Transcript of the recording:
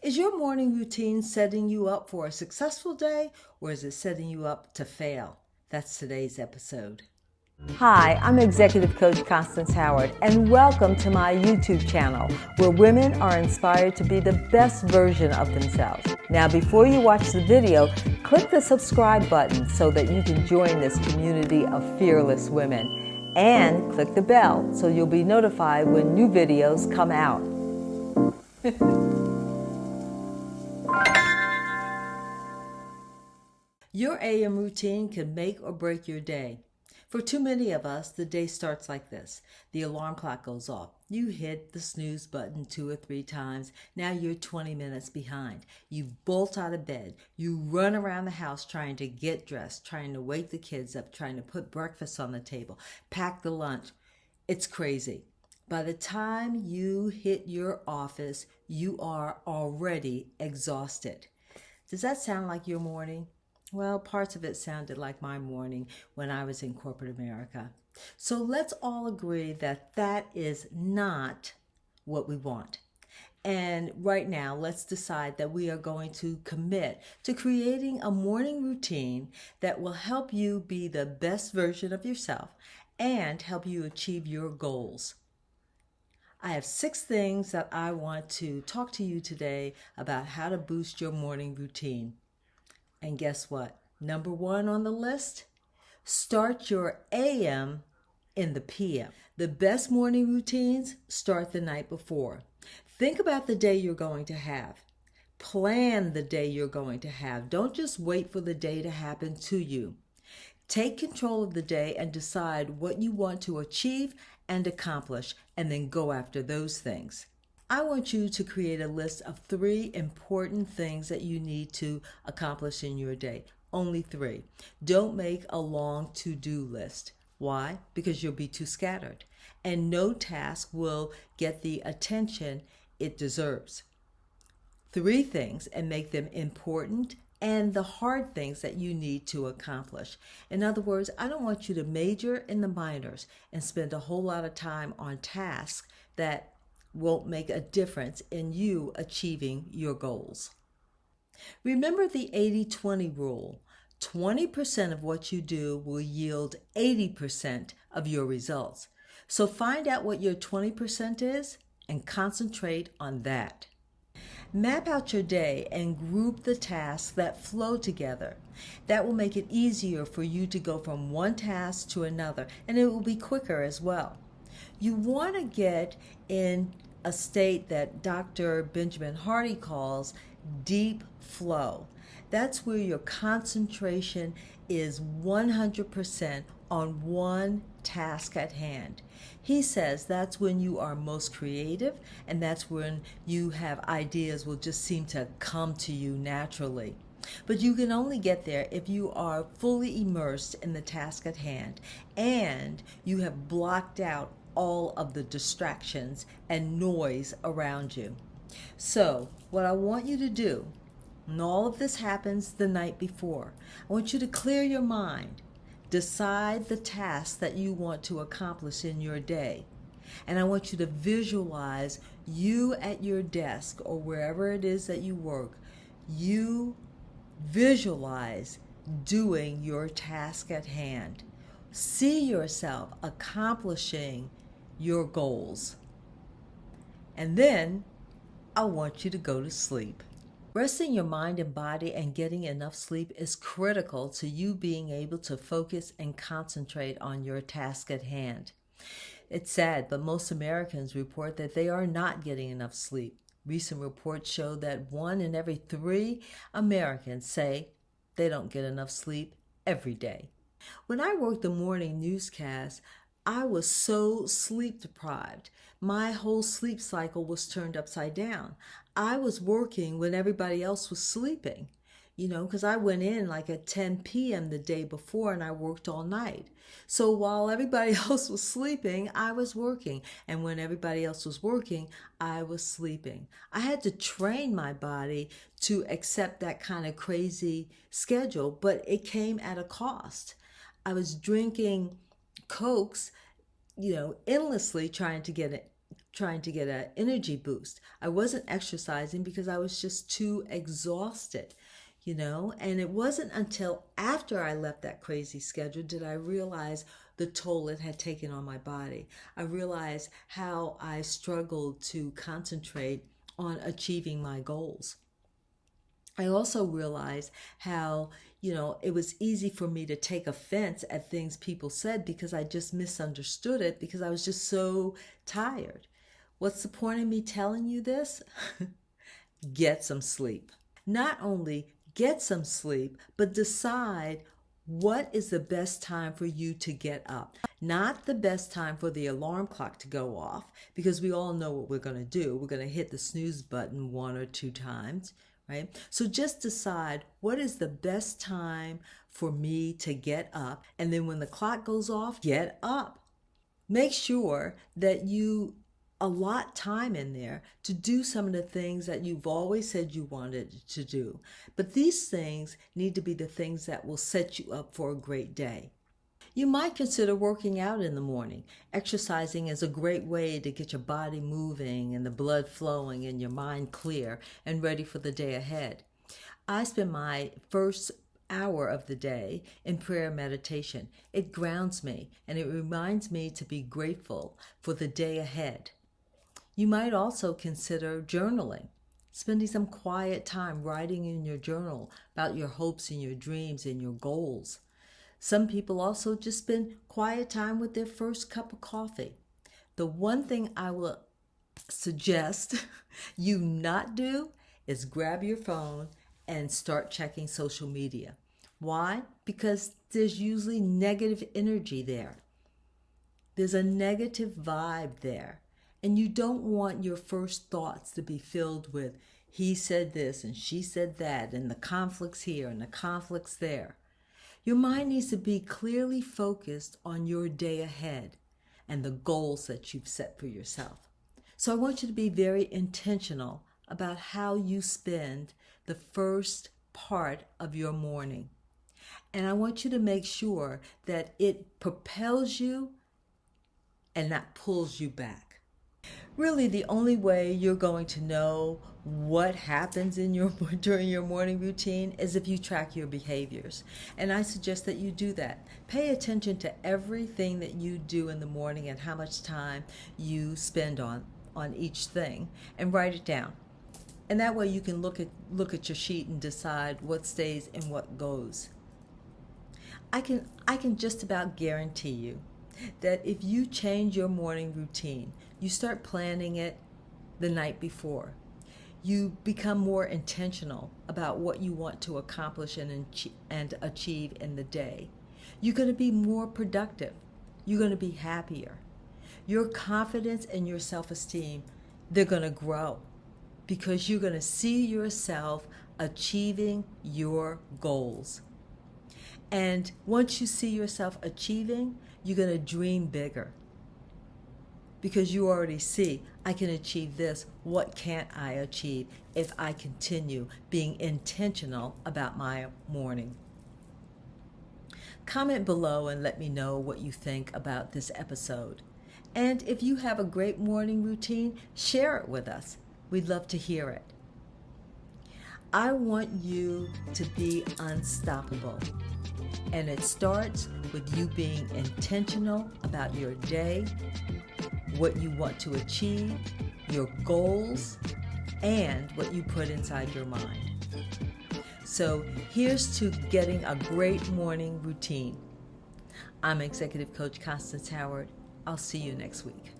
Is your morning routine setting you up for a successful day, or is it setting you up to fail? That's today's episode. Hi, I'm Executive Coach Constance Howard, and welcome to my YouTube channel, where women are inspired to be the best version of themselves. Now, before you watch the video, click the subscribe button so that you can join this community of fearless women. And click the bell so you'll be notified when new videos come out. Your AM routine can make or break your day. For too many of us, the day starts like this. The alarm clock goes off. You hit the snooze button 2 or 3 times. Now you're 20 minutes behind. You bolt out of bed. You run around the house trying to get dressed, trying to wake the kids up, trying to put breakfast on the table, pack the lunch. It's crazy. By the time you hit your office, you are already exhausted. Does that sound like your morning? Well, parts of it sounded like my morning when I was in corporate America. So let's all agree that that is not what we want. And right now, let's decide that we are going to commit to creating a morning routine that will help you be the best version of yourself and help you achieve your goals. I have 6 things that I want to talk to you today about how to boost your morning routine. And guess what? Number 1 on the list, start your AM in the PM. The best morning routines start the night before. Think about the day you're going to have. Plan the day you're going to have. Don't just wait for the day to happen to you. Take control of the day and decide what you want to achieve and accomplish, and then go after those things. I want you to create a list of 3 important things that you need to accomplish in your day. Only 3. Don't make a long to-do list. Why? Because you'll be too scattered, and no task will get the attention it deserves. 3 things, and make them important and the hard things that you need to accomplish. In other words, I don't want you to major in the minors and spend a whole lot of time on tasks that won't make a difference in you achieving your goals. Remember the 80-20 rule. 20% of what you do will yield 80% of your results. So find out what your 20% is and concentrate on that. Map out your day and group the tasks that flow together. That will make it easier for you to go from one task to another, and it will be quicker as well. You want to get in a state that Dr. Benjamin Hardy calls deep flow. That's where your concentration is 100% on one task at hand. He says that's when you are most creative, and that's when you have ideas will just seem to come to you naturally. But you can only get there if you are fully immersed in the task at hand and you have blocked out all of the distractions and noise around you. So, what I want you to do, and all of this happens the night before, I want you to clear your mind. Decide the tasks that you want to accomplish in your day. And I want you to visualize you at your desk or wherever it is that you work. You visualize doing your task at hand. See yourself accomplishing your goals. And then I want you to go to sleep. Resting your mind and body and getting enough sleep is critical to you being able to focus and concentrate on your task at hand. It's sad, but most Americans report that they are not getting enough sleep. Recent reports show that 1 in every 3 Americans say they don't get enough sleep every day. When I worked the morning newscast, I was so sleep deprived. My whole sleep cycle was turned upside down. I was working when everybody else was sleeping, because I went in like at 10 p.m. the day before and I worked all night. So while everybody else was sleeping, I was working. And when everybody else was working, I was sleeping. I had to train my body to accept that kind of crazy schedule, but it came at a cost. I was drinking Cokes, endlessly trying to get trying to get an energy boost. I wasn't exercising because I was just too exhausted, and it wasn't until after I left that crazy schedule did I realize the toll it had taken on my body. I realized how I struggled to concentrate on achieving my goals. I also realized how, it was easy for me to take offense at things people said because I just misunderstood it because I was just so tired. What's the point of me telling you this? Get some sleep. Not only get some sleep, but decide what is the best time for you to get up. Not the best time for the alarm clock to go off, because we all know what we're going to do. We're going to hit the snooze button 1 or 2 times, right? So just decide what is the best time for me to get up. And then when the clock goes off, get up. Make sure that you allot time in there to do some of the things that you've always said you wanted to do. But these things need to be the things that will set you up for a great day. You might consider working out in the morning. Exercising is a great way to get your body moving and the blood flowing and your mind clear and ready for the day ahead. I spend my first hour of the day in prayer and meditation. It grounds me and it reminds me to be grateful for the day ahead. You might also consider journaling, spending some quiet time writing in your journal about your hopes and your dreams and your goals. Some people also just spend quiet time with their first cup of coffee. The one thing I will suggest you not do is grab your phone and start checking social media. Why? Because there's usually negative energy there. There's a negative vibe there. And you don't want your first thoughts to be filled with, he said this and she said that, and the conflicts here and the conflicts there. Your mind needs to be clearly focused on your day ahead and the goals that you've set for yourself. So I want you to be very intentional about how you spend the first part of your morning. And I want you to make sure that it propels you and not pulls you back. Really, the only way you're going to know what happens during your morning routine is if you track your behaviors. And I suggest that you do that. Pay attention to everything that you do in the morning and how much time you spend on each thing, and write it down. And that way you can look at your sheet and decide what stays and what goes. I can just about guarantee you that if you change your morning routine, you start planning it the night before, you become more intentional about what you want to accomplish and achieve in the day, you're going to be more productive. You're going to be happier. Your confidence and your self-esteem, they're going to grow because you're going to see yourself achieving your goals. And once you see yourself achieving, you're going to dream bigger because you already see, I can achieve this. What can't I achieve if I continue being intentional about my morning? Comment below and let me know what you think about this episode. And if you have a great morning routine, share it with us. We'd love to hear it. I want you to be unstoppable. And it starts with you being intentional about your day, what you want to achieve, your goals, and what you put inside your mind. So here's to getting a great morning routine. I'm Executive Coach Constance Howard. I'll see you next week.